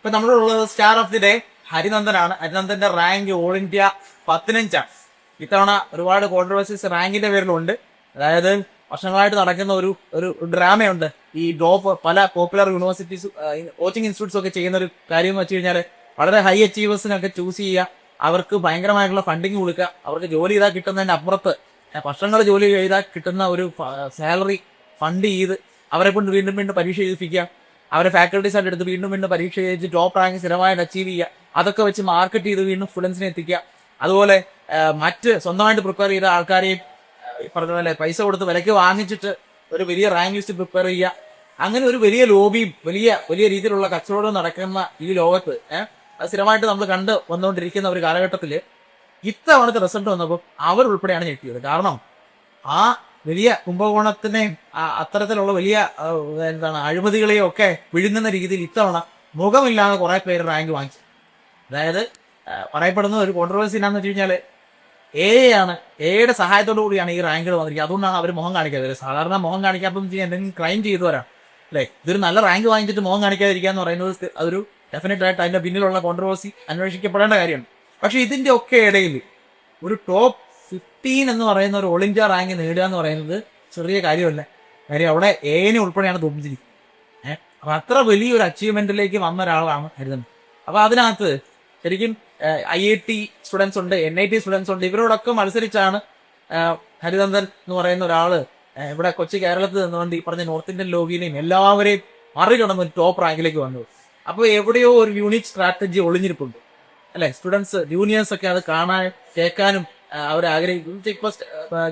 ഇപ്പൊ നമ്മളുള്ളത് star of the day ഹരിനന്ദനാണ്. ഹരിനന്ദന്റെ റാങ്ക് ഓൾ ഇന്ത്യ 15. ഇത്തവണ ഒരുപാട് കോൺട്രവേഴ്സീസ് റാങ്കിന്റെ പേരിലുണ്ട്. അതായത് വർഷങ്ങളായിട്ട് നടക്കുന്ന ഒരു ഡ്രാമയുണ്ട്. ഈ ഡ്രോപ്പ് പല പോപ്പുലർ യൂണിവേഴ്സിറ്റീസ് കോച്ചിങ് ഇൻസ്റ്റിറ്റ്യൂട്ട്സ് ഒക്കെ ചെയ്യുന്ന ഒരു കാര്യം എന്ന് വെച്ച് കഴിഞ്ഞാൽ വളരെ ഹൈ അച്ചീവേഴ്സിനൊക്കെ ചൂസ് ചെയ്യുക, അവർക്ക് ഭയങ്കരമായിട്ടുള്ള ഫണ്ടിങ് കൊടുക്കുക, അവർക്ക് ജോലി ചെയ്താൽ കിട്ടുന്നതിന്റെ അപ്പുറത്ത് വർഷങ്ങൾ ജോലി ചെയ്താൽ കിട്ടുന്ന ഒരു സാലറി ഫണ്ട് ചെയ്ത് അവരെ കൊണ്ട് വീണ്ടും വീണ്ടും പരീക്ഷ എഴുതിപ്പിക്കുക, അവരെ ഫാക്കൽറ്റീസ് ആയിട്ട് എടുത്ത് വീണ്ടും വീണ്ടും പരീക്ഷ എഴുതി ടോപ്പ് റാങ്ക് സ്ഥിരമായിട്ട് അച്ചീവ് ചെയ്യുക, അതൊക്കെ വെച്ച് മാർക്കറ്റ് ചെയ്ത് വീണ്ടും സ്റ്റുഡൻസിനെ എത്തിക്കുക. അതുപോലെ മറ്റ് സ്വന്തമായിട്ട് പ്രിപ്പയർ ചെയ്ത ആൾക്കാരെയും പറഞ്ഞ പോലെ പൈസ കൊടുത്ത് വിലയ്ക്ക് വാങ്ങിച്ചിട്ട് ഒരു വലിയ റാങ്ക് ലിസ്റ്റ് പ്രിപ്പയർ ചെയ്യുക. അങ്ങനെ ഒരു വലിയ ലോബിയും വലിയ വലിയ രീതിയിലുള്ള കച്ചവടവും നടക്കുന്ന ഈ ലോകത്ത് അത് സ്ഥിരമായിട്ട് നമ്മൾ കണ്ട് വന്നുകൊണ്ടിരിക്കുന്ന ഒരു കാലഘട്ടത്തിൽ ഇത്തവണത്തെ റിസൾട്ട് വന്നപ്പോൾ അവർ ഉൾപ്പെടെയാണ് ഞെട്ടിയത്. കാരണം ആ വലിയ കുംഭകോണത്തിനെയും അത്തരത്തിലുള്ള വലിയ അഴിമതികളെയും ഒക്കെ വിഴുങ്ങുന്ന രീതിയിൽ ഇത്തവണ മുഖമില്ലാതെ കുറെ പേര് റാങ്ക് വാങ്ങിച്ചു. അതായത് പറയപ്പെടുന്ന ഒരു കോൺട്രവേഴ്സി എന്താണെന്ന് വെച്ച് കഴിഞ്ഞാൽ ആണ് എയുടെ സഹായത്തോടു കൂടിയാണ് ഈ റാങ്കുകൾ വന്നിരിക്കുന്നത്. അതുകൊണ്ടാണ് അവർ മുഖം കാണിക്കാത്തത്. സാധാരണ മുഖം കാണിക്കാത്തതെന്ന് വെച്ച് കഴിഞ്ഞാൽ എന്തെങ്കിലും ക്രൈം ചെയ്തവരാണ് അല്ലേ. ഇതൊരു നല്ല റാങ്ക് വാങ്ങിച്ചിട്ട് മുഖം കാണിക്കാതിരിക്കുക എന്ന് പറയുന്നത് അതൊരു ഡെഫിനറ്റ് ആയിട്ട് അതിന്റെ പിന്നിലുള്ള കോൺട്രവേഴ്സി അന്വേഷിക്കപ്പെടേണ്ട കാര്യമാണ്. പക്ഷെ ഇതിന്റെ ഒക്കെ ഇടയിൽ ഒരു ടോപ്പ് 15 എന്ന് പറയുന്ന ഒരു ഓൾ ഇന്ത്യ റാങ്ക് നേടുക എന്ന് പറയുന്നത് ചെറിയ കാര്യമല്ല. കാര്യം അവിടെ എനെ ഉൾപ്പെടെയാണ് തോന്നിച്ചിരിക്കുന്നത്. അപ്പൊ അത്ര വലിയൊരു അച്ചീവ്മെന്റിലേക്ക് വന്ന ഒരാളാണ് ഹരിനന്ദൻ. അപ്പൊ അതിനകത്ത് ശരിക്കും IIT സ്റ്റുഡൻസ് ഉണ്ട്, NIT സ്റ്റുഡൻസ് ഉണ്ട്. ഇവരോടൊക്കെ മത്സരിച്ചാണ് ഹരിനന്ദൻ എന്ന് പറയുന്ന ഒരാള് ഇവിടെ കൊച്ചി കേരളത്തിൽ നിന്നുകൊണ്ട് ഈ പറഞ്ഞ നോർത്ത് ഇന്ത്യൻ ലോബിയിലെയും എല്ലാവരെയും മറികടന്ന് ഒരു ടോപ്പ് റാങ്കിലേക്ക് വന്നത്. അപ്പോൾ എവിടെയോ ഒരു യൂണിക് സ്ട്രാറ്റജി ഒളിഞ്ഞിരിപ്പുണ്ട് അല്ലെ. സ്റ്റുഡൻസ് ജൂനിയേഴ്സ് ഒക്കെ അത് കാണാൻ കേൾക്കാനും അവർ ആഗ്രഹിക്കും. ഇപ്പൊ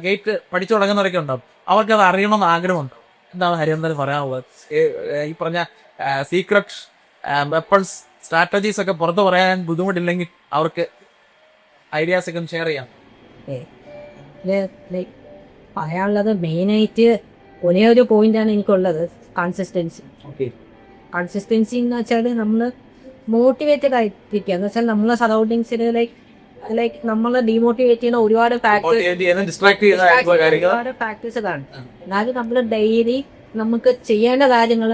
ഗേറ്റ് പഠിച്ചു തുടങ്ങുന്നവരൊക്കെ ഉണ്ടാവും, അവർക്ക് അത് അറിയണമെന്ന് ആഗ്രഹമുണ്ട്. എന്താണ് ഹരിനന്ദൻ പറയാനുള്ളത്? ഈ പറഞ്ഞ സീക്രട്ട് വെപ്പൺസ് സ്ട്രാറ്റജീസ് ഒക്കെ പുറത്ത് പറയാൻ ബുദ്ധിമുട്ടില്ലെങ്കിൽ അവർക്ക് ഐഡിയാസ് ഒക്കെ ഷെയർ ചെയ്യാം. പറയാനുള്ളത് മെയിനായിട്ട് ഒരേ ഒരു പോയിന്റാണ് എനിക്കുള്ളത്, കൺസിസ്റ്റൻസി. കൺസിസ്റ്റൻസി എന്ന് വെച്ചാൽ നമ്മൾ മോട്ടിവേറ്റഡ് ആയിട്ടിരിക്കുക എന്ന് വെച്ചാൽ നമ്മളെ സറൗണ്ടിങ്സിൽ ലൈക്ക് നമ്മളെ ഡീമോട്ടിവേറ്റ് ചെയ്യുന്ന ഒരുപാട് ഫാക്ടേഴ്സ് കാണും. എന്നാലും നമ്മൾ ഡെയിലി നമുക്ക് ചെയ്യേണ്ട കാര്യങ്ങൾ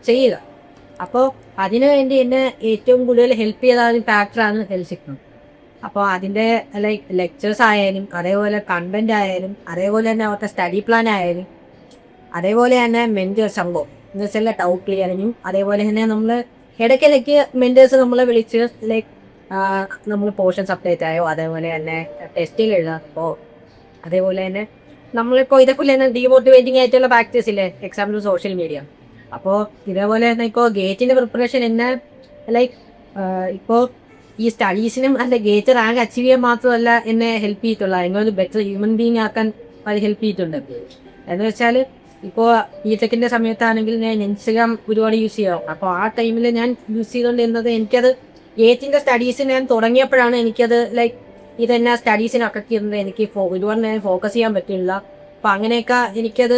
ചെയ്യുക. അപ്പോൾ അതിനു വേണ്ടി എന്നെ ഏറ്റവും കൂടുതൽ ഹെൽപ്പ് ചെയ്ത ഒരു ഫാക്ടറാണ് ഹെൽത്ത് സിഗ്നം. അപ്പോൾ അതിൻ്റെ ലൈക്ക് ലെക്ചേഴ്സ് ആയാലും അതേപോലെ കണ്ടന്റ് ആയാലും അതേപോലെ തന്നെ അവരുടെ സ്റ്റഡി പ്ലാൻ ആയാലും അതേപോലെ തന്നെ മെൻറ്റേഴ്സ് സംഭവം എന്ന് വെച്ചാൽ ഡൗട്ട് ക്ലിയറിങ്ങും അതേപോലെ തന്നെ നമ്മൾ ഇടയ്ക്കിടയ്ക്ക് മെൻറ്റേഴ്സ് നമ്മളെ വിളിച്ച് ലൈക്ക് നമ്മൾ പോർഷൻസ് അപ്ഡേറ്റ് ആയോ അതേപോലെ തന്നെ ടെസ്റ്റിൽ എഴുതാപ്പോൾ അതേപോലെ തന്നെ നമ്മളിപ്പോൾ ഇതേപോലെ തന്നെ ഡീമോട്ടിവേറ്റിംഗ് ആയിട്ടുള്ള ഫാക്ടേഴ്സ് ഇല്ലേ, എക്സാമ്പിൾ സോഷ്യൽ മീഡിയ. അപ്പോൾ ഇതേപോലെ തന്നെ ഇപ്പോൾ ഗേറ്റിൻ്റെ പ്രിപ്പറേഷൻ എന്നെ ലൈക്ക് ഇപ്പോൾ ഈ സ്റ്റഡീസിനും അല്ല ഗേറ്റ് റാങ്ക് അച്ചീവ് ചെയ്യാൻ മാത്രമല്ല എന്നെ ഹെൽപ്പ് ചെയ്തിട്ടുള്ള എന്നൊരു ബെറ്റർ ഹ്യൂമൻ ബീങ് ആക്കാൻ അത് ഹെൽപ്പ് ചെയ്തിട്ടുണ്ട്. എന്ന് വെച്ചാൽ ഇപ്പോൾ BTech സമയത്താണെങ്കിൽ ഞാൻ ഇൻസ്റ്റഗ്രാം ഒരുപാട് യൂസ് ചെയ്യാം. അപ്പോൾ ആ ടൈമിൽ ഞാൻ യൂസ് ചെയ്തുകൊണ്ടിരുന്നത് എനിക്കത് ഗേറ്റിൻ്റെ സ്റ്റഡീസ് ഞാൻ തുടങ്ങിയപ്പോഴാണ് എനിക്കത് ലൈക്ക് ഇതെന്നെ സ്റ്റഡീസിനെ അഫക്ട് ചെയ്യുന്നത്. എനിക്ക് ഒരുപാട് നേരം ഫോക്കസ് ചെയ്യാൻ പറ്റില്ല. അപ്പം അങ്ങനെയൊക്കെ എനിക്കത്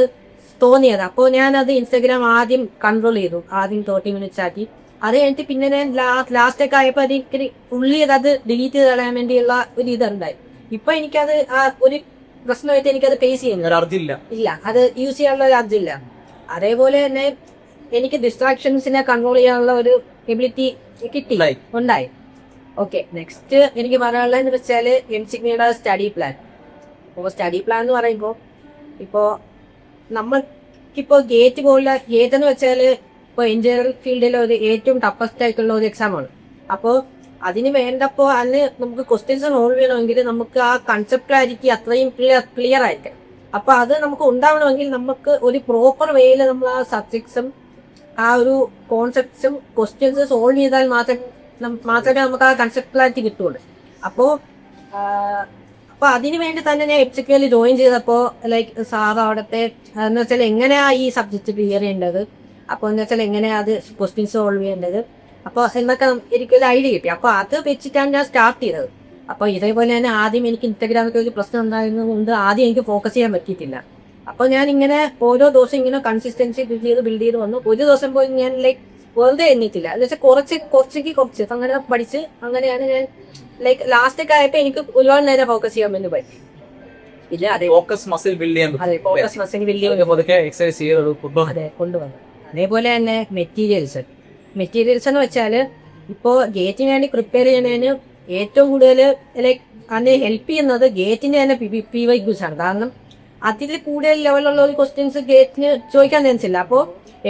തോന്നിയത്. അപ്പോൾ ഞാനത് ഇൻസ്റ്റഗ്രാം ആദ്യം കൺട്രോൾ ചെയ്തു, ആദ്യം 30 minutes ആക്കി. അത് കഴിഞ്ഞിട്ട് പിന്നെ ഞാൻ ലാസ്റ്റൊക്കെ ആയപ്പോൾ എനിക്ക് ഫുള്ളി അത് ഡിലീറ്റ് ചെയ്ത് കളയാൻ വേണ്ടിയുള്ള ഒരു ഇതുണ്ടായി. ഇപ്പം എനിക്കത് ആ ഒരു പ്രശ്നമായിട്ട് എനിക്കത് ഫേസ് ചെയ്യുന്നില്ല, അത് യൂസ് ചെയ്യാനുള്ള ഒരു അർജില്ല. അതേപോലെ തന്നെ എനിക്ക് ഡിസ്ട്രാക്ഷൻസിനെ കൺട്രോൾ ചെയ്യാനുള്ള ഒരു എബിലിറ്റി ഉണ്ടായി. ഓക്കെ, നെക്സ്റ്റ് എനിക്ക് പറയാനുള്ളതെന്ന് വെച്ചാൽ എൻസിഗ്നയുടെ സ്റ്റഡി പ്ലാൻ. അപ്പോൾ സ്റ്റഡി പ്ലാൻ എന്ന് പറയുമ്പോൾ ഇപ്പോൾ നമ്മൾക്കിപ്പോൾ ഗേറ്റ് പോലുള്ള ഗേറ്റ് എന്ന് വെച്ചാൽ ഇപ്പോൾ എഞ്ചിനീയറിംഗ് ഫീൽഡിലെ ഒരു ഏറ്റവും ടഫസ്റ്റ് ആയിട്ടുള്ള ഒരു എക്സാമാണ്. അപ്പോൾ അതിന് വേണ്ടപ്പോൾ അതിന് നമുക്ക് ക്വസ്റ്റ്യൻസ് സോൾവ് ചെയ്യണമെങ്കിൽ നമുക്ക് ആ കൺസെപ്റ്റ് ക്ലാരിറ്റി അത്രയും ക്ലിയർ ആയിരിക്കണം. അപ്പോൾ അത് നമുക്ക് ഉണ്ടാവണമെങ്കിൽ നമുക്ക് ഒരു പ്രോപ്പർ വേയിൽ നമ്മൾ ആ സബ്ജക്ട്സും ആ ഒരു കോൺസെപ്റ്റ്സും ക്വസ്റ്റ്യൻസ് സോൾവ് ചെയ്താൽ മാത്രമേ നമുക്ക് ആ കൺസെപ്റ്റ് ക്ലാരിറ്റി കിട്ടുള്ളൂ. അപ്പോൾ അതിന് വേണ്ടി തന്നെ ഞാൻ എപ്സിക്വൽ ജോയിൻ ചെയ്തപ്പോൾ ലൈക്ക് സാർ അവിടുത്തെ എന്ന് വെച്ചാൽ എങ്ങനെയാണ് ഈ സബ്ജക്റ്റ് ക്ലിയർ ചെയ്യേണ്ടത്, അപ്പോൾ എന്ന് വെച്ചാൽ എങ്ങനെയാണ് അത് ക്വസ്റ്റ്യൻസ് സോൾവ് ചെയ്യേണ്ടത്, അപ്പോൾ എന്നൊക്കെ എനിക്കൊരു ഐഡിയ കിട്ടി. അപ്പോൾ അത് വെച്ചിട്ടാണ് ഞാൻ സ്റ്റാർട്ട് ചെയ്തത്. അപ്പോൾ ഇതേപോലെ തന്നെ ആദ്യം എനിക്ക് ഇൻസ്റ്റഗ്രാമിലൊക്കെ ഒരു പ്രശ്നം ഉണ്ടായിരുന്നത് കൊണ്ട് ആദ്യം എനിക്ക് ഫോക്കസ് ചെയ്യാൻ പറ്റിയിട്ടില്ല. അപ്പോൾ ഞാൻ ഇങ്ങനെ ഓരോ ദിവസം ഇങ്ങനെ കൺസിസ്റ്റൻസി ബിൽഡ് ചെയ്ത് വന്നു. ഒരു ദിവസം പോയി ഞാൻ ലൈക്ക് വെറുതെ എണ്ണിട്ടില്ല, എന്ന് വെച്ചാൽ കുറച്ച് അങ്ങനെ പഠിച്ച് അങ്ങനെയാണ് ഞാൻ ലൈക്ക് ലാസ്റ്റൊക്കെ ആയപ്പോൾ എനിക്ക് ഒരുപാട് നേരം ഫോക്കസ് ചെയ്യാൻ വേണ്ടി പറ്റി. ഇല്ല അതെ ഫോക്കസ് മസിൽ ബിൽഡ് ചെയ്യാൻ കൊണ്ടുവന്നു. അതേപോലെ തന്നെ മെറ്റീരിയൽസ് എന്ന് വെച്ചാൽ ഇപ്പോൾ ഗേറ്റിന് വേണ്ടി പ്രിപ്പയർ ചെയ്യുന്നതിന് ഏറ്റവും കൂടുതൽ ലൈക്ക് അതിനെ ഹെൽപ്പ് ചെയ്യുന്നത് ഗേറ്റിന്റെ തന്നെ PYQs ആണ്. കാരണം അതിൽ കൂടുതൽ ലെവലുള്ള ഒരു ക്വസ്റ്റ്യൻസ് ഗേറ്റിന് ചോദിക്കാൻ ചാൻസ് ഇല്ല. അപ്പോൾ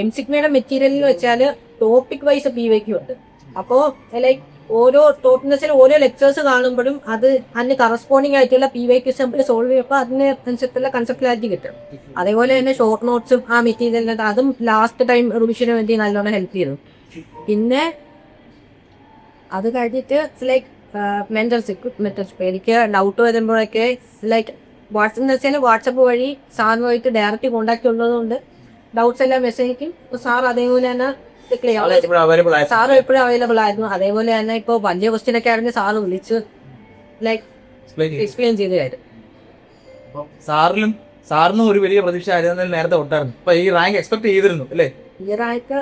MCQയുടെ മെറ്റീരിയലിൽ വെച്ചാൽ ടോപ്പിക് വൈസ് PYQ ഉണ്ട്. അപ്പോൾ ലൈക്ക് ഓരോ ടോപ്പിക് ഓരോ ലെക്ചേഴ്സ് കാണുമ്പോഴും അതിന് കറസ്പോണ്ടിങ് ആയിട്ടുള്ള PYQs നമ്മൾ സോൾവ് ചെയ്യുമ്പോൾ അതിന് അനുസരിച്ചുള്ള കൺസെപ്റ്റ് ക്ലാരിറ്റി കിട്ടും. അതേപോലെ തന്നെ ഷോർട്ട് നോട്ട്സും ആ മെറ്റീരിയലിന് അതും ലാസ്റ്റ് ടൈം റിവിഷന് വേണ്ടി നല്ലോണം ഹെൽപ്പ് ചെയ്തു. പിന്നെ അത് കഴിഞ്ഞിട്ട് ലൈക്ക് മെന്റർഷിപ്പ് എനിക്ക് ഡൗട്ട് വരുമ്പോഴൊക്കെ ലൈക്ക് വാട്സപ്പ് വഴി സാറുമായിട്ട് ഡയറക്റ്റ് കോണ്ടാക്ട് ഉള്ളതുകൊണ്ട് ഡൗട്ട്സ് എല്ലാം മെസ്സേജ് സാർ അതേപോലെ തന്നെ സാറ് എപ്പോഴും അവൈലബിൾ ആയിരുന്നു. അതേപോലെ തന്നെ ഇപ്പോൾ വലിയ ക്വസ്റ്റ്യൻ ഒക്കെ ആണെങ്കിൽ സാറ് വിളിച്ച് ലൈക്ക് എക്സ്പ്ലെയിൻ ചെയ്ത് തരും. സാറിനും ഒരു വലിയ പ്രതീക്ഷ ആയിരുന്നു നേരത്തെ ഒട്ടായിരുന്നു. അപ്പൊ ഈ റാങ്ക് എക്സ്പെക്ട് ചെയ്തിരുന്നു അല്ലേ? ഈ റാങ്ക്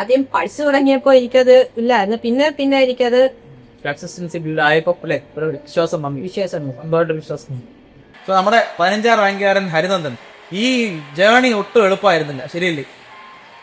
ആദ്യം പഠിച്ചു തുടങ്ങിയപ്പോ എനിക്കത് ഇല്ലായിരുന്നു. പിന്നെ എനിക്കത് കൺസിസ്റ്റൻസി ബിൽഡ് ആയപ്പോ അല്ലേ ഒരു വിശ്വാസം വിശ്വാസം. സോ നമ്മുടെ 15ാം റാങ്കുകാരൻ ഹരിനന്ദൻ ഈ ജേർണി ഒട്ടും എളുപ്പമായിരുന്നില്ല, ശരിയല്ലേ?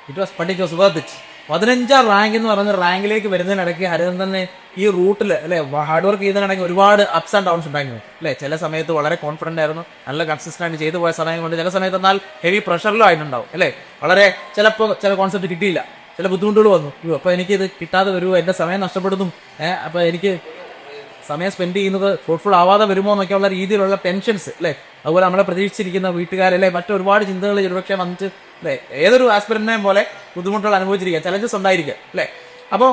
It was worth it. 15ാം rank എന്ന് പറയുന്ന റാങ്കിലേക്ക് വരുന്നതിനിടയ്ക്ക് ഹരിനന്ദനെ ഈ റൂട്ടിൽ അല്ലെ ഹാർഡ് വർക്ക് ചെയ്തതിനിടയ്ക്ക് ഒരുപാട് അപ്സ് ആൻഡ് ഡൗൺസ് ഉണ്ടായിരുന്നു അല്ലേ? ചില സമയത്ത് വളരെ കോൺഫിഡന്റ് ആയിരുന്നു, നല്ല കൺസിസ്റ്റന്റ് ചെയ്തു പോയ സമയം കൊണ്ട് ചില സമയത്ത് എന്നാൽ ഹെവി പ്രഷറിലും ആയിട്ടുണ്ടാവും അല്ലേ? വളരെ ചിലപ്പോൾ ചില കോൺസെപ്റ്റ് കിട്ടിയില്ല, ചില ബുദ്ധിമുട്ടുകൾ വന്നു. അപ്പോൾ എനിക്കിത് കിട്ടാതെ വരുമോ, എൻ്റെ സമയം നഷ്ടപ്പെടുന്നു, അപ്പോൾ എനിക്ക് സമയം സ്പെൻഡ് ചെയ്യുന്നത് ഫ്രൂട്ട്ഫുൾ ആവാതെ വരുമോ എന്നൊക്കെയുള്ള രീതിയിലുള്ള ടെൻഷൻസ് അല്ലേ? അതുപോലെ നമ്മളെ പ്രതീക്ഷിച്ചിരിക്കുന്ന വീട്ടുകാരല്ലേ മറ്റൊരുപാട് ചിന്തകൾ ഒരുപക്ഷെ വന്നിട്ട് അല്ലേ ഏതൊരു ആസ്പിരന്റെയും പോലെ ബുദ്ധിമുട്ടുകൾ അനുഭവിച്ചിരിക്കുക, ചലഞ്ചസ് ഉണ്ടായിരിക്കുക അല്ലേ? അപ്പോൾ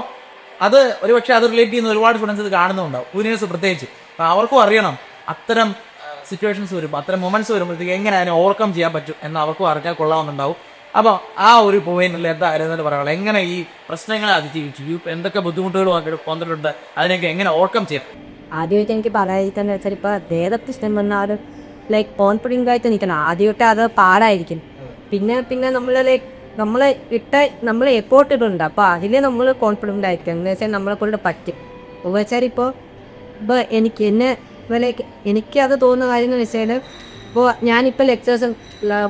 അത് ഒരുപക്ഷെ അത് റിലേറ്റ് ചെയ്യുന്ന ഒരുപാട് സ്റ്റുഡൻസ് ഇത് കാണുന്നുണ്ടാവും, ജൂനിയേഴ്സ് പ്രത്യേകിച്ച്. അപ്പോൾ അവർക്കും അറിയണം അത്തരം സിറ്റുവേഷൻസ് വരുമ്പോൾ, അത്തരം മൊമെന്റ്സ് വരുമ്പോഴത്തേക്ക് എങ്ങനെ അതിനെ ഓവർകം ചെയ്യാൻ പറ്റും എന്ന് അവർക്കും അറിഞ്ഞാൽ കൊള്ളാമെന്നുണ്ടാവും. അപ്പോൾ ആ ഒരു പോയിന്റിൽ എന്തായിരുന്നു പറയാനുള്ളത്, എങ്ങനെ ഈ പ്രശ്നങ്ങളെ അതിജീവിച്ചു, എന്തൊക്കെ ബുദ്ധിമുട്ടുകൾ വന്നിട്ടുണ്ട്, അതിനൊക്കെ എങ്ങനെ ഓവർകം ചെയ്യാം? ആദ്യമായിട്ട് എനിക്ക് പറയാതിരിക്കാന്ന് വെച്ചാൽ ഇപ്പോൾ ഏതൊക്കെ ഇഷ്ടം വന്നാൽ ലൈക്ക് കോൺഫിഡൻ്റ് ആയിട്ട് നിൽക്കണം. ആദ്യമായിട്ട് അത് പാടായിരിക്കും. പിന്നെ നമ്മൾ എഫോർട്ട് ഇടുന്നുണ്ട്. അപ്പോൾ അതിൽ നമ്മൾ കോൺഫിഡൻ്റ് ആയിരിക്കും. എന്ന് വെച്ചാൽ നമ്മളെ കൊണ്ട് പറ്റും. എന്ന് വെച്ചാൽ ഇപ്പോൾ എനിക്കത് തോന്നുന്ന കാര്യം എന്ന് വെച്ചാൽ ഇപ്പോൾ ഞാനിപ്പോൾ ലെക്ചേഴ്സ്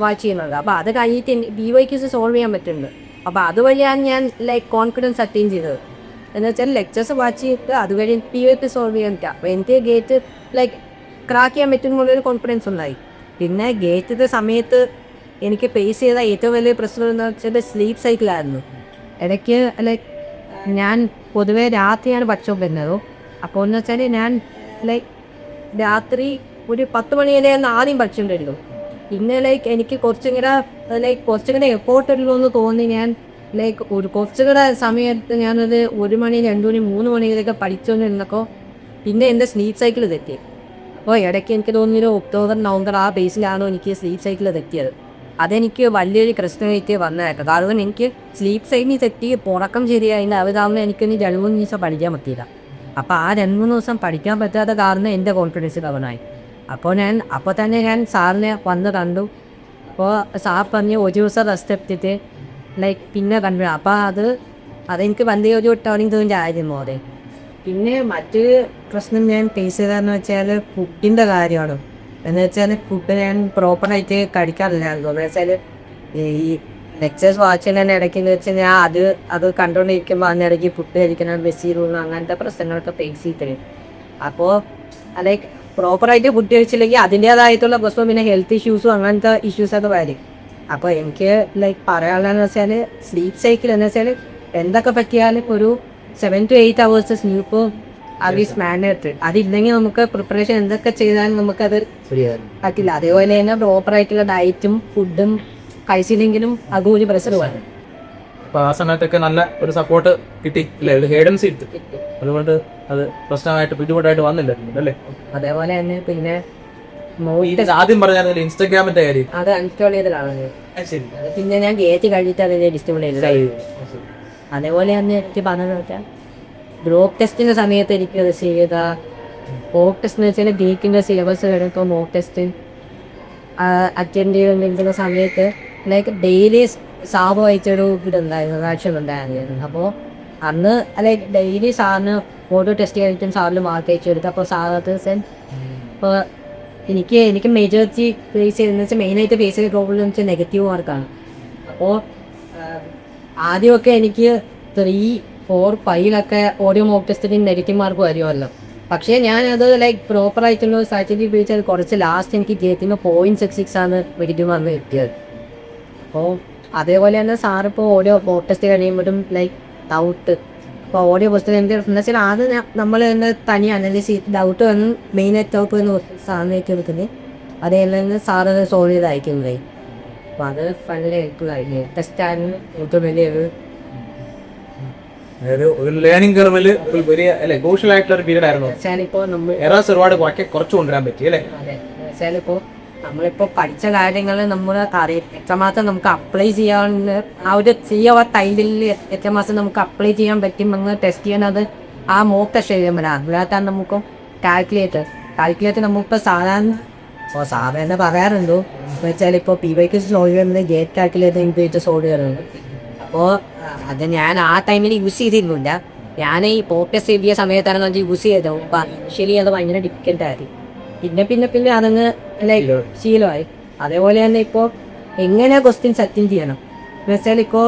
വാച്ച് ചെയ്യുന്നുണ്ട്. അപ്പോൾ അത് കഴിഞ്ഞിട്ട് PYQs സോൾവ് ചെയ്യാൻ പറ്റുന്നുണ്ട്. അപ്പോൾ അതുവഴിയാണ് ഞാൻ ലൈക്ക് കോൺഫിഡൻസ് അറ്റൈൻ ചെയ്തത്. എന്ന് വെച്ചാൽ ലെക്ചേഴ്സ് വാച്ച് ചെയ്തിട്ട് അതുവഴി PYQ സോൾവ് ചെയ്യാൻ പറ്റുക. അപ്പോൾ എനിക്ക് ഗേറ്റ് ലൈക്ക് ക്രാക്ക് ചെയ്യാൻ പറ്റുന്നുള്ളൊരു കോൺഫിഡൻസ് ഉണ്ടായി. പിന്നെ ഗേറ്റിൻ്റെ സമയത്ത് എനിക്ക് ഫേസ് ചെയ്ത ഏറ്റവും വലിയ പ്രശ്നം എന്ന് വെച്ചാൽ സ്ലീപ്പ് സൈക്കിളായിരുന്നു. ഇടയ്ക്ക് ലൈക്ക് ഞാൻ പൊതുവേ രാത്രിയാണ് ഭക്ഷണം വരുന്നത്. അപ്പോൾ എന്ന് വെച്ചാൽ ഞാൻ ലൈക്ക് രാത്രി ഒരു 10 മണി വരെയാണ് ആദ്യം പഠിച്ചുകൊണ്ടിരുന്നു. പിന്നെ ലൈക്ക് എനിക്ക് കുറച്ചുകൂടെ എഫോർട്ട് ഉള്ളൂ എന്ന് തോന്നി. ഞാൻ ലൈക്ക് കുറച്ചുകൂടെ സമയത്ത് ഞാനത് 1 മണി 2 മണി 3 മണി വരെയൊക്കെ പഠിച്ചുകൊണ്ടിരുന്നപ്പോൾ പിന്നെ എൻ്റെ സ്ലീപ്പ് സൈക്കിൾ തെറ്റി. അപ്പോൾ ഇടയ്ക്ക് എനിക്ക് തോന്നിയൊരു ഒക്ടോബർ നവംബർ ആ ബേസിലാണോ എനിക്ക് സ്ലീപ്പ് സൈക്കിൾ തെറ്റിയത്. അതെനിക്ക് വലിയൊരു പ്രശ്നമായിട്ട് വന്നതായിട്ട്. കാരണം എനിക്ക് സ്ലീപ്പ് സൈക്കിൾ തെറ്റി ഉറക്കം ശരിയായില്ല. അവരാകുമ്പോൾ എനിക്കൊന്ന് 2-3 ദിവസം പഠിക്കാൻ പറ്റിയില്ല. അപ്പോൾ ആ 2-3 ദിവസം പഠിക്കാൻ പറ്റാത്ത കാരണം എൻ്റെ കോൺഫിഡൻസ് ഡൗണായി. അപ്പോൾ തന്നെ ഞാൻ സാറിനെ വന്ന് കണ്ടു. അപ്പോൾ സാർ പറഞ്ഞ് ഒരു ദിവസം റെസ്റ്റ് എടുത്തിട്ട് ലൈക്ക് പിന്നെ കണ്ടു. അപ്പോൾ അതെനിക്ക് വലിയൊരു ടേണിംഗ് പോയിന്റ് ആയിരുന്നു അവിടെ. പിന്നെ മറ്റൊരു പ്രശ്നം ഞാൻ ഫേസ് ചെയ്തതെന്ന് വെച്ചാൽ ഫുഡിൻ്റെ കാര്യമാണ്. എന്ന് വെച്ചാൽ ഫുഡ് ഞാൻ പ്രോപ്പറായിട്ട് കഴിക്കാറില്ലായിരുന്നു. എന്ന് വെച്ചാൽ ഈ ലെക്ചേഴ്സ് വാച്ച് ചെയ്യുന്നതിൻ്റെ ഇടയ്ക്ക് എന്ന് വെച്ചാൽ ഞാൻ അത് കണ്ടുകൊണ്ടിരിക്കുമ്പോൾ അതിനിടയ്ക്ക് ഫുഡ് കഴിക്കണം, ബസ്സിലുള്ള അങ്ങനത്തെ പ്രശ്നങ്ങളൊക്കെ ഫേസ് ചെയ്തിട്ടുണ്ട്. അപ്പോൾ ലൈക്ക് പ്രോപ്പറായിട്ട് ഫുഡ് കഴിച്ചില്ലെങ്കിൽ അതിൻ്റേതായിട്ടുള്ള പ്രശ്നം, പിന്നെ ഹെൽത്ത് ഇഷ്യൂസും അങ്ങനത്തെ ഇഷ്യൂസൊക്കെ വരും. അപ്പോൾ എനിക്ക് ലൈക്ക് പറയാനുള്ളതെന്ന് വെച്ചാൽ സ്ലീപ്പ് സൈക്കിൾ എന്ന് വെച്ചാൽ എന്തൊക്കെ പറ്റിയാലും ഒരു 7 to 8 hours sleep is mandatory. അതില്ലെങ്കിൽ നമുക്ക് പ്രിപ്പറേഷൻ എന്തൊക്കെ ചെയ്താലും നമുക്കത് പറ്റില്ല. അതേപോലെ തന്നെ പ്രോപ്പറായിട്ടുള്ള ഡയറ്റും ഫുഡും കഴിച്ചില്ലെങ്കിലും അതും ഒരു പ്രശ്നമാണ്. അപ്പോൾ ആ സമയത്തൊക്കെ നല്ല ഒരു സപ്പോർട്ട് കിട്ടി അല്ലേ, ഒരു ഗൈഡൻസ് കിട്ടി. അതുകൊണ്ട് അത് പ്രശ്നമായിട്ട് ബുദ്ധിമുട്ടായിട്ട് വന്നില്ല അല്ലേ? അതേപോലെ തന്നെ പിന്നെ ആദ്യം പറഞ്ഞാൽ ഇൻസ്റ്റാഗ്രാമിന്റെ കാര്യം അത് അൺഇൻസ്റ്റാൾ ചെയ്തതാണ്. പിന്നെ ഞാൻ ഗേറ്റ് കഴിഞ്ഞിട്ട് അത് ഡിസ്റ്റേബിൾ ചെയ്തത്. അതേപോലെ തന്നെ എനിക്ക് പറഞ്ഞതെന്ന് വെച്ചാൽ ഗ്രൂപ്പ് ടെസ്റ്റിൻ്റെ സമയത്ത് എനിക്ക് റിസീവ് ചെയ്ത മോക്ക് ടെസ്റ്റ് എന്ന് വെച്ചാൽ ഗേറ്റിൻ്റെ സിലബസ് കഴിഞ്ഞപ്പോൾ മോക്ക് ടെസ്റ്റ് അറ്റൻഡ് ചെയ്തിരിക്കുന്ന സമയത്ത് ലൈക്ക് ഡെയിലി സാബ് വായിച്ചൊരു ഇതുണ്ടായിരുന്നു, ആക്ഷൻ ഉണ്ടായിരുന്നു. അപ്പോൾ അന്ന് ലൈക്ക് ഡെയിലി സാറിന് ഓരോ ടെസ്റ്റ് കഴിഞ്ഞിട്ടും സാറിന് മാർക്ക് അയച്ചു കൊടുത്തു. അപ്പോൾ സാറത് ഇപ്പോൾ എനിക്ക് മേജോറിറ്റി ഫേസ് ചെയ്തതെന്ന് വെച്ചാൽ മെയിനായിട്ട് ഫേസ് ചെയ്ത പ്രോബ്ലം എന്ന് വെച്ചാൽ നെഗറ്റീവ് മാർക്കാണ്. അപ്പോൾ ആദ്യമൊക്കെ എനിക്ക് 3, 4-5 ഓഡിയോ മോക്ക് ടെസ്റ്റിന് നെഗറ്റീവ് മാർക്ക് വരുമല്ലോ. പക്ഷേ ഞാനത് ലൈക്ക് പ്രോപ്പറായിട്ടുള്ള സ്ട്രാറ്റജി ഉപയോഗിച്ച് അത് കുറച്ച് ലാസ്റ്റ് എനിക്ക് ജയത്തിന് 0.66 ആണ് നെഗറ്റീവ് മാർക്ക് കിട്ടിയത്. അപ്പോൾ അതേപോലെ തന്നെ സാറിപ്പോൾ ഓരോ മോക്ക് ടെസ്റ്റ് കഴിയുമ്പോഴും ലൈക്ക് ഡൗട്ട് ഇപ്പോൾ ഓഡിയോ പുസ്തകം എന്താ വെച്ചാൽ അത് നമ്മൾ തന്നെ തനി അനലൈസ് ചെയ്ത് ഡൗട്ട് വന്ന് മെയിനായിട്ട് ഡൗട്ട് വന്ന് സാറിനേക്ക് എടുക്കുന്നത് അതേപോലെ സാറ് സോൾവ് ചെയ്ത് അയക്കുന്നത്. അപ്പോൾ അത് വളരെ ഹെൽപ്ഫുൾ ആയിരുന്നു. ടെസ്റ്റായിരുന്നു ഏറ്റവും വലിയൊരു ഒരു ലേണിംഗ് കർവില് വലിയ അല്ലെ ക്രൂഷ്യൽ ആയിട്ടുള്ള ഒരു പീരീഡ് ആയിരുന്നു. വെച്ചാലിപ്പോൾ നമ്മൾ എറേഴ്സ് ഒരുപാട് കുറച്ച് കൊണ്ടുവരാൻ പറ്റി അല്ലേ? അതെ, വെച്ചാലിപ്പോൾ നമ്മളിപ്പോൾ പഠിച്ച കാര്യങ്ങൾ നമ്മൾ എത്രമാത്രം നമുക്ക് അപ്ലൈ ചെയ്യാവുന്ന ആ ഒരു ചെയ്യാൻ ടൈമിൽ എത്രമാത്രം നമുക്ക് അപ്ലൈ ചെയ്യാൻ പറ്റുമെന്ന് ടെസ്റ്റ് ചെയ്യാനത് ആ മോക്ക് ടെസ്റ്റ് ചെയ്യുമ്പോഴാണ്. അതിനകത്താണ് നമുക്ക് കാൽക്കുലേറ്റർ നമുക്കിപ്പോൾ സാധാരണ പറയാറുണ്ടോ എന്ന് വെച്ചാൽ ഇപ്പോൾ PYQ സോൾവ് ചെയ്യുന്നത് ഗേറ്റ് കാൽക്കുലേറ്റർ ഉപയോഗിച്ച് സോൾവ് ചെയ്യാറുണ്ട്. അപ്പോൾ അത് ഞാൻ ആ ടൈമിൽ യൂസ് ചെയ്തിരുന്നില്ല. ഞാൻ ഈ മോക്ക് ടെസ്റ്റ് എഴുതിയ സമയത്താണ് അത് യൂസ് ചെയ്തത്. അപ്പം ശരി അത് ഭയങ്കര ഡിഫിക്കൽട്ടായിരുന്നു. പിന്നെ അതങ്ങ് ലൈക്ക് ശീലമായി. അതേപോലെ തന്നെ ഇപ്പോൾ എങ്ങനെ ക്വസ്റ്റ്യൻസ് അറ്റൻഡ് ചെയ്യണം എന്ന് വെച്ചാൽ ഇപ്പോൾ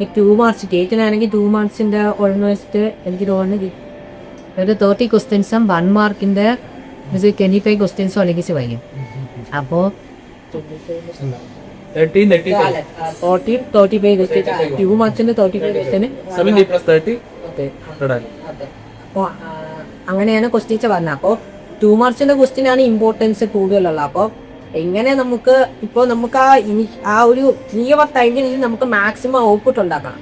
ഈ 2 മാർക്സ് ഡേറ്റിനാണെങ്കിൽ 2 മാർക്സിൻ്റെ ഓൾമോസ്റ്റ് എനിക്ക് തോന്നുന്നത് ഒരു 30 ക്വസ്റ്റ്യൻസും 1 മാർക്കിൻ്റെ 25 ക്വസ്റ്റ്യൻസും അല്ലെങ്കിൽ വരും. അപ്പോൾ 35 ക്വസ്റ്റ്യൻ 2 മാർക്സിൻ്റെ 35 ക്വസ്റ്റ്യന് 70 + 30 അപ്പോൾ അങ്ങനെയാണ് ക്വസ്റ്റ്യൻസ് പറഞ്ഞത്. അപ്പോൾ 2 മാർക്സിൻ്റെ ക്വസ്റ്റ്യനാണ് ഇമ്പോർട്ടൻസ് കൂടുതലുള്ളത്. അപ്പോൾ എങ്ങനെ നമുക്ക് ഇപ്പോൾ നമുക്ക് ആ ഒരു ക്ലിയർ ടൈമിൽ നമുക്ക് മാക്സിമം ഔട്ട്പുട്ട് ഉണ്ടാക്കണം.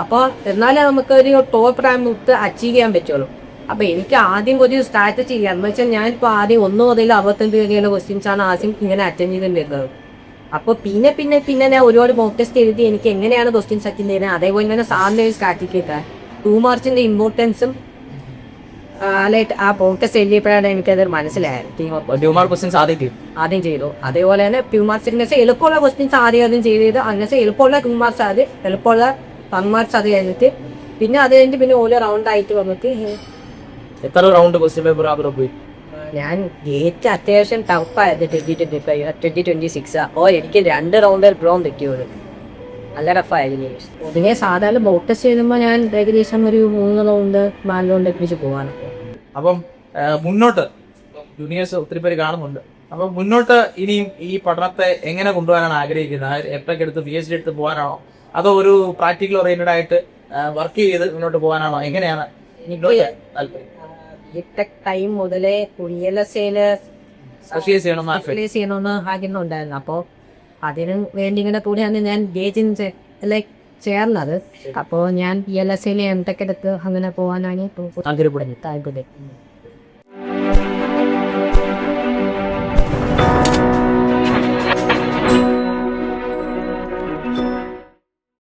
അപ്പോൾ എന്നാലേ നമുക്ക് ഒരു ടോപ്പ് റാങ്ക് അച്ചീവ് ചെയ്യാൻ പറ്റുള്ളൂ. അപ്പോൾ എനിക്ക് ആദ്യം ഒരു സ്ട്രാറ്റജി ചെയ്യാം എന്ന് വെച്ചാൽ ഞാനിപ്പോൾ ആദ്യം 1 മുതൽ 65 വരെയുള്ള ക്വസ്റ്റ്യൻസാണ് ആദ്യം ഇങ്ങനെ അറ്റൻഡ് ചെയ്തിട്ടുണ്ടായിരുന്നത്. അപ്പോൾ പിന്നെ ഞാൻ ഒരുപാട് മോക്ക് ടെസ്റ്റ് എഴുതി എനിക്ക് എങ്ങനെയാണ് ക്വസ്റ്റ്യൻസ് അറ്റൻഡ് ചെയ്യുന്നത്. അതേപോലെ തന്നെ സാറിൻ്റെ ഒരു സ്ട്രാറ്റജി കിട്ടാൻ 2 മാർക്സിൻ്റെ ഇമ്പോർട്ടൻസും ലൈറ്റ് ആ മോക്ക് ടെസ്റ്റ് എഴുതിയപ്പോഴാണ് എനിക്കത് മനസ്സിലായത്. ആദ്യം ചെയ്തു. അതേപോലെ തന്നെ 2 മാർക്സിന് എളുപ്പമുള്ള ക്വസ്റ്റ്യൻസ് ആദ്യം ചെയ്ത് അങ്ങനെ എളുപ്പമുള്ള 2 മാർക്സ് ആദ്യം എളുപ്പമുള്ള 1 മാർക്സ് അത് കഴിഞ്ഞിട്ട് പിന്നെ അത് കഴിഞ്ഞിട്ട് പിന്നെ ഓരോ റൗണ്ട് ആയിട്ട് വന്നിട്ട് എത്ര റൗണ്ട് ക്വസ്റ്റ്യൻ പേപ്പർ പോയി? ഞാൻ ഗേറ്റ് അത്യാവശ്യം ടഫായിരുന്നു 2025 2026. അപ്പോൾ എനിക്ക് 2 റൗണ്ട് ബ്രോൺ കിട്ടിയത് നല്ല ടഫായിരുന്നു. പൊതുവെ സാധാരണ മോക്ക് ടെസ്റ്റ് എഴുതുമ്പോൾ ഞാൻ ഏകദേശം ഒരു 3 റൗണ്ട് 4 റൗണ്ട് എത്തിച്ച് പോകാണ്. അപ്പം മുന്നോട്ട് ജൂനിയേഴ്സ് ഒത്തിരി പേര് കാണുന്നുണ്ട്. അപ്പം മുന്നോട്ട് ഇനിയും ഈ പഠനത്തെ എങ്ങനെ കൊണ്ടുപോകാനാണ് ആഗ്രഹിക്കുന്നത്? എപ്പോഴൊക്കെ എടുത്ത് PhD എടുത്ത് പോകാനാണോ അതോ ഒരു പ്രാക്ടിക്കൽ ഓറിയന്റഡ് ആയിട്ട് വർക്ക് ചെയ്ത് മുന്നോട്ട് പോകാനാണോ? എങ്ങനെയാണ് താല്പര്യം? ടൈം മുതലേ ചെയ്യണമെന്ന് ആഗ്രഹമുണ്ടായിരുന്നു. അപ്പോൾ അതിന് വേണ്ടി ഇങ്ങനെ കൂടിയാണ് ഞാൻ ഗേജിന് ചേർന്നത്. അപ്പോൾ ഞാൻ PLSയിൽ MTech എടുത്ത് അങ്ങനെ പോകാനാണ് താല്പര്യം.